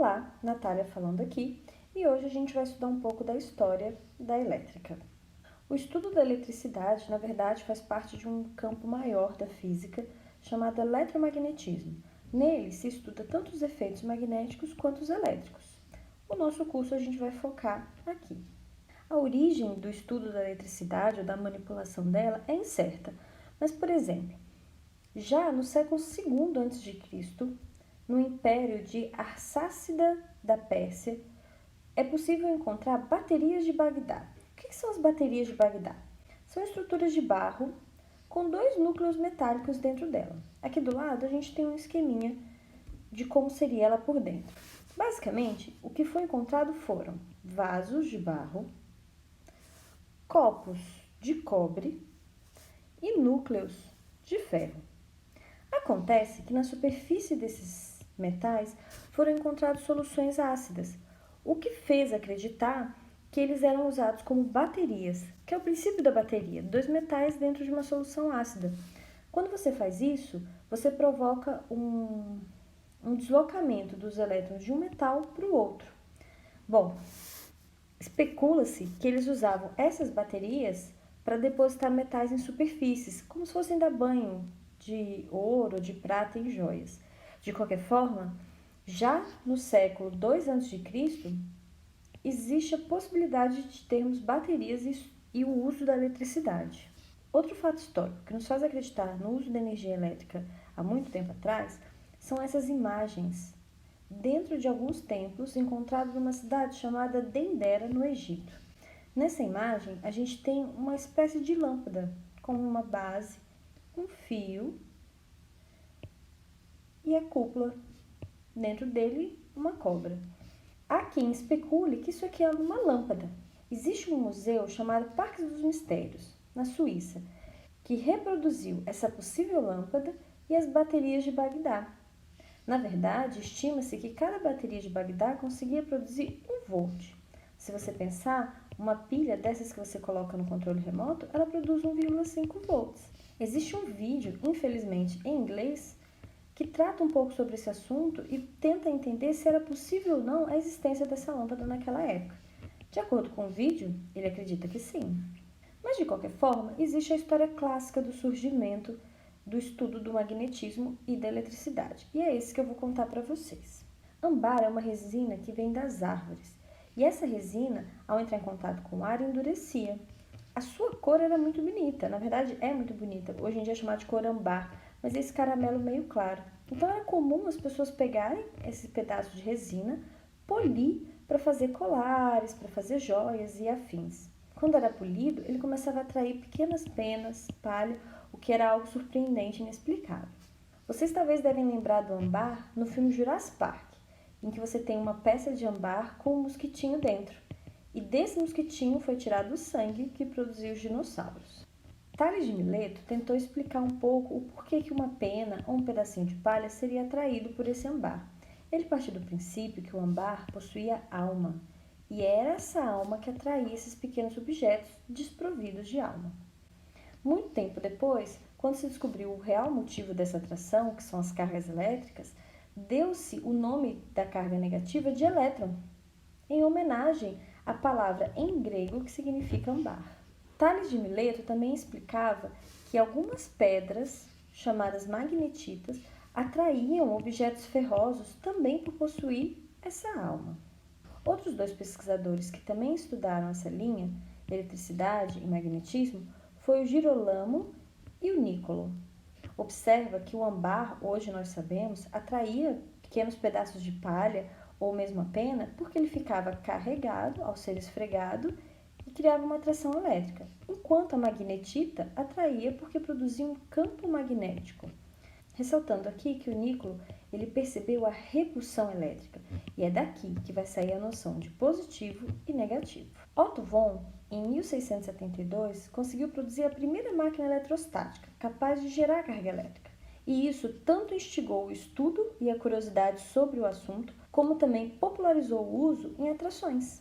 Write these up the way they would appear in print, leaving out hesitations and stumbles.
Olá, Natália falando aqui, e hoje a gente vai estudar um pouco da história da elétrica. O estudo da eletricidade, na verdade, faz parte de um campo maior da física chamado eletromagnetismo. Nele se estuda tanto os efeitos magnéticos quanto os elétricos. O nosso curso a gente vai focar aqui. A origem do estudo da eletricidade ou da manipulação dela é incerta, mas, por exemplo, já no século II a.C., no Império de Arsácida da Pérsia, é possível encontrar baterias de Bagdá. O que são as baterias de Bagdá? São estruturas de barro com dois núcleos metálicos dentro dela. Aqui do lado a gente tem um esqueminha de como seria ela por dentro. Basicamente, o que foi encontrado foram vasos de barro, copos de cobre e núcleos de ferro. Acontece que na superfície desses metais foram encontradas soluções ácidas, o que fez acreditar que eles eram usados como baterias, que é o princípio da bateria, dois metais dentro de uma solução ácida. Quando você faz isso, você provoca um deslocamento dos elétrons de um metal para o outro. Bom, especula-se que eles usavam essas baterias para depositar metais em superfícies, como se fossem dar banho de ouro, de prata em joias. De qualquer forma, já no século II a.C., existe a possibilidade de termos baterias e o uso da eletricidade. Outro fato histórico que nos faz acreditar no uso da energia elétrica há muito tempo atrás são essas imagens dentro de alguns templos encontrados numa cidade chamada Dendera, no Egito. Nessa imagem, a gente tem uma espécie de lâmpada com uma base, um fio e a cúpula. Dentro dele, uma cobra. Há quem especule que isso aqui é uma lâmpada. Existe um museu chamado Parque dos Mistérios, na Suíça, que reproduziu essa possível lâmpada e as baterias de Bagdá. Na verdade, estima-se que cada bateria de Bagdá conseguia produzir 1 volt. Se você pensar, uma pilha dessas que você coloca no controle remoto, ela produz 1,5 volts. Existe um vídeo, infelizmente em inglês, que trata um pouco sobre esse assunto e tenta entender se era possível ou não a existência dessa lâmpada naquela época. De acordo com o vídeo, ele acredita que sim. Mas, de qualquer forma, existe a história clássica do surgimento do estudo do magnetismo e da eletricidade. E é esse que eu vou contar para vocês. Âmbar é uma resina que vem das árvores. E essa resina, ao entrar em contato com o ar, endurecia. A sua cor era muito bonita, na verdade é muito bonita. Hoje em dia é chamada de cor âmbar, mas é esse caramelo meio claro. Então era comum as pessoas pegarem esse pedaço de resina, polir para fazer colares, para fazer joias e afins. Quando era polido, ele começava a atrair pequenas penas, palha, o que era algo surpreendente e inexplicável. Vocês talvez devem lembrar do âmbar no filme Jurassic Park, em que você tem uma peça de âmbar com um mosquitinho dentro. E desse mosquitinho foi tirado o sangue que produziu os dinossauros. Tales de Mileto tentou explicar um pouco o porquê que uma pena ou um pedacinho de palha seria atraído por esse âmbar. Ele partiu do princípio que o âmbar possuía alma, e era essa alma que atraía esses pequenos objetos desprovidos de alma. Muito tempo depois, quando se descobriu o real motivo dessa atração, que são as cargas elétricas, deu-se o nome da carga negativa de elétron, em homenagem à palavra em grego que significa âmbar. Tales de Mileto também explicava que algumas pedras, chamadas magnetitas, atraíam objetos ferrosos também por possuir essa alma. Outros 2 pesquisadores que também estudaram essa linha, eletricidade e magnetismo, foi o Girolamo e o Nicolo. Observa que o âmbar, hoje nós sabemos, atraía pequenos pedaços de palha ou mesmo a pena porque ele ficava carregado ao ser esfregado e criava uma atração elétrica, enquanto a magnetita atraía porque produzia um campo magnético. Ressaltando aqui que o Nicolo ele percebeu a repulsão elétrica, e é daqui que vai sair a noção de positivo e negativo. Otto Von, em 1672, conseguiu produzir a primeira máquina eletrostática, capaz de gerar carga elétrica. E isso tanto instigou o estudo e a curiosidade sobre o assunto, como também popularizou o uso em atrações.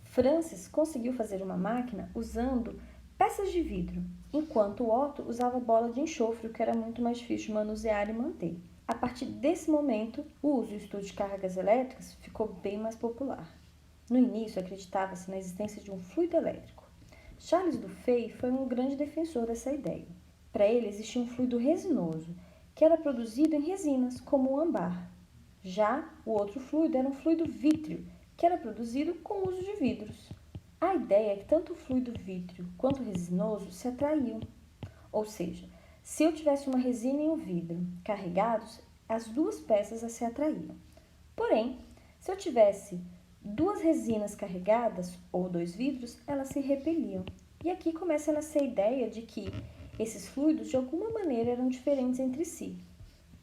Francis conseguiu fazer uma máquina usando peças de vidro, enquanto Otto usava bola de enxofre, o que era muito mais difícil de manusear e manter. A partir desse momento, o uso e o estudo de cargas elétricas ficou bem mais popular. No início, acreditava-se na existência de um fluido elétrico. Charles Dufay foi um grande defensor dessa ideia. Para ele, existia um fluido resinoso, que era produzido em resinas, como o âmbar. Já o outro fluido era um fluido vítreo, que era produzido com o uso de vidros. A ideia é que tanto o fluido vítreo quanto o resinoso se atraíam. Ou seja, se eu tivesse uma resina e um vidro carregados, as duas peças se atraíam. Porém, se eu tivesse duas resinas carregadas ou dois vidros, elas se repeliam. E aqui começa a nascer a ideia de que esses fluidos de alguma maneira eram diferentes entre si.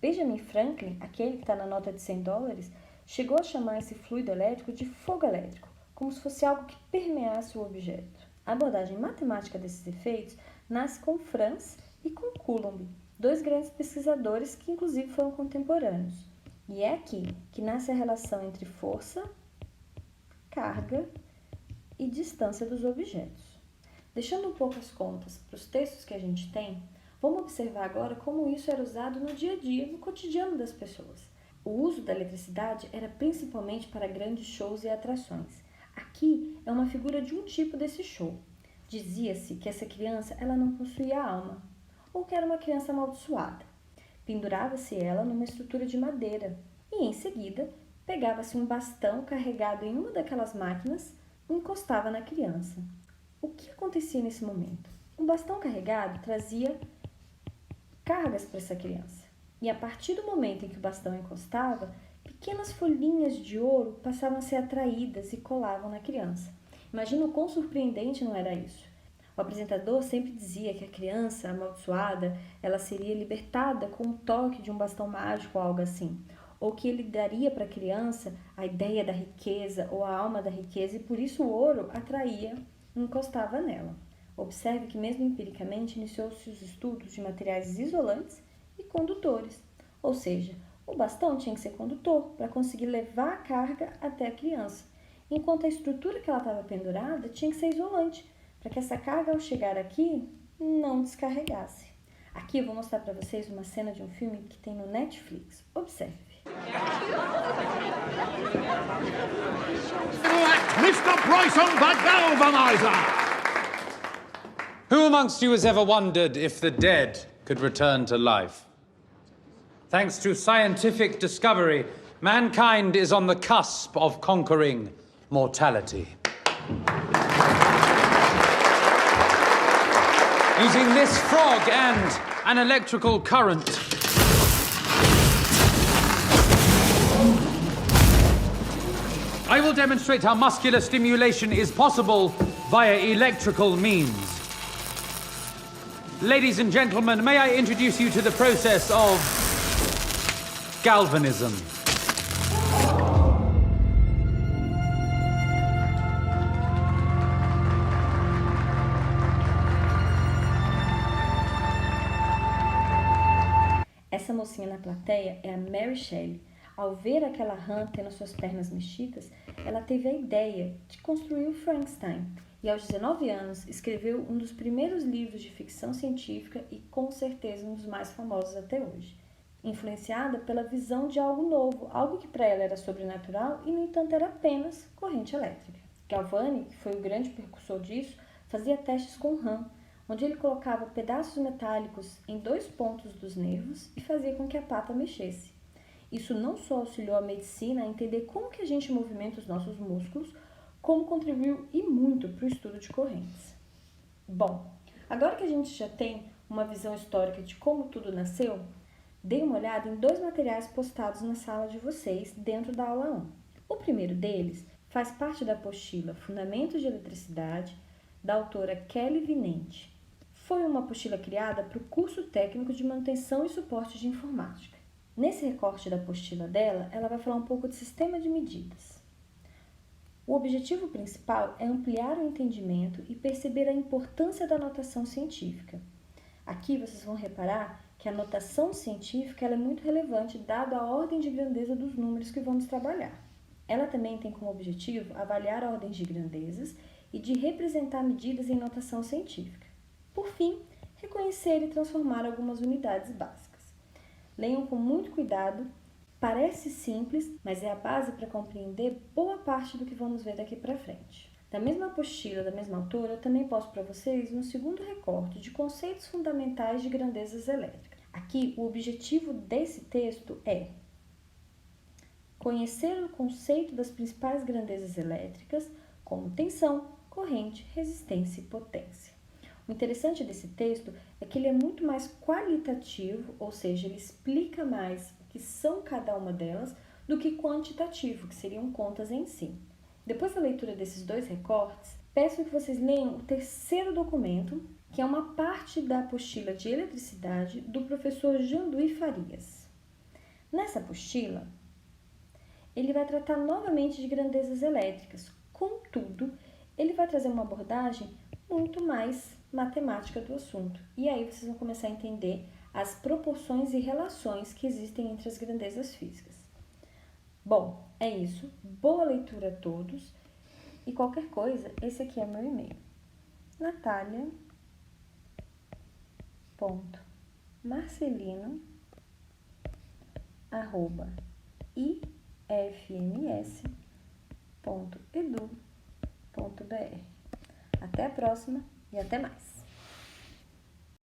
Benjamin Franklin, aquele que está na nota de $100, chegou a chamar esse fluido elétrico de fogo elétrico, como se fosse algo que permeasse o objeto. A abordagem matemática desses efeitos nasce com Franz e com Coulomb, dois grandes pesquisadores que inclusive foram contemporâneos. E é aqui que nasce a relação entre força, carga e distância dos objetos. Deixando um pouco as contas para os textos que a gente tem, vamos observar agora como isso era usado no dia a dia, no cotidiano das pessoas. O uso da eletricidade era principalmente para grandes shows e atrações. Aqui é uma figura de um tipo desse show. Dizia-se que essa criança ela não possuía alma, ou que era uma criança amaldiçoada. Pendurava-se ela numa estrutura de madeira e, em seguida, pegava-se um bastão carregado em uma daquelas máquinas e encostava na criança. O que acontecia nesse momento? Um bastão carregado trazia cargas para essa criança. E a partir do momento em que o bastão encostava, pequenas folhinhas de ouro passavam a ser atraídas e colavam na criança. Imagina o quão surpreendente não era isso. O apresentador sempre dizia que a criança amaldiçoada ela seria libertada com o toque de um bastão mágico ou algo assim. Ou que ele daria para a criança a ideia da riqueza ou a alma da riqueza e por isso o ouro atraía e encostava nela. Observe que mesmo empiricamente iniciou-se os estudos de materiais isolantes e condutores. Ou seja, o bastão tinha que ser condutor para conseguir levar a carga até a criança, enquanto a estrutura que ela estava pendurada tinha que ser isolante, para que essa carga ao chegar aqui não descarregasse. Aqui eu vou mostrar para vocês uma cena de um filme que tem no Netflix. Observe. Mr. Bryson, the galvanizer! Who amongst you has ever wondered if the dead could return to life? Thanks to scientific discovery, mankind is on the cusp of conquering mortality. Using this frog and an electrical current, I will demonstrate how muscular stimulation is possible via electrical means. Ladies and gentlemen, may I introduce you to the process of galvanism. Essa mocinha na plateia é a Mary Shelley. Ao ver aquela rã tendo suas pernas mexidas, ela teve a ideia de construir o Frankenstein e, aos 19 anos, escreveu um dos primeiros livros de ficção científica e, com certeza, um dos mais famosos até hoje. Influenciada pela visão de algo novo, algo que para ela era sobrenatural e, no entanto, era apenas corrente elétrica. Galvani, que foi o grande precursor disso, fazia testes com rã, onde ele colocava pedaços metálicos em 2 pontos dos nervos e fazia com que a pata mexesse. Isso não só auxiliou a medicina a entender como que a gente movimenta os nossos músculos, como contribuiu e muito para o estudo de correntes. Bom, agora que a gente já tem uma visão histórica de como tudo nasceu, dê uma olhada em 2 materiais postados na sala de vocês dentro da aula 1. O primeiro deles faz parte da apostila Fundamentos de Eletricidade, da autora Kelly Vinente. Foi uma apostila criada para o curso técnico de manutenção e suporte de informática. Nesse recorte da apostila dela, ela vai falar um pouco de sistema de medidas. O objetivo principal é ampliar o entendimento e perceber a importância da notação científica. Aqui vocês vão reparar que a notação científica ela é muito relevante dada a ordem de grandeza dos números que vamos trabalhar. Ela também tem como objetivo avaliar a ordem de grandezas e de representar medidas em notação científica. Por fim, reconhecer e transformar algumas unidades básicas. Leiam com muito cuidado. Parece simples, mas é a base para compreender boa parte do que vamos ver daqui para frente. Da mesma apostila, da mesma autora, eu também posto para vocês um segundo recorte de conceitos fundamentais de grandezas elétricas. Aqui, o objetivo desse texto é conhecer o conceito das principais grandezas elétricas, como tensão, corrente, resistência e potência. O interessante desse texto é que ele é muito mais qualitativo, ou seja, ele explica mais o que são cada uma delas, do que quantitativo, que seriam contas em si. Depois da leitura desses dois recortes, peço que vocês leiam o terceiro documento, que é uma parte da apostila de eletricidade do professor Jean-Louis Farias. Nessa apostila, ele vai tratar novamente de grandezas elétricas, contudo, ele vai trazer uma abordagem muito mais matemática do assunto. E aí vocês vão começar a entender as proporções e relações que existem entre as grandezas físicas. Bom, é isso. Boa leitura a todos. E qualquer coisa, esse aqui é meu e-mail. natalia.marcelino@ifms.edu.br. Até a próxima e até mais!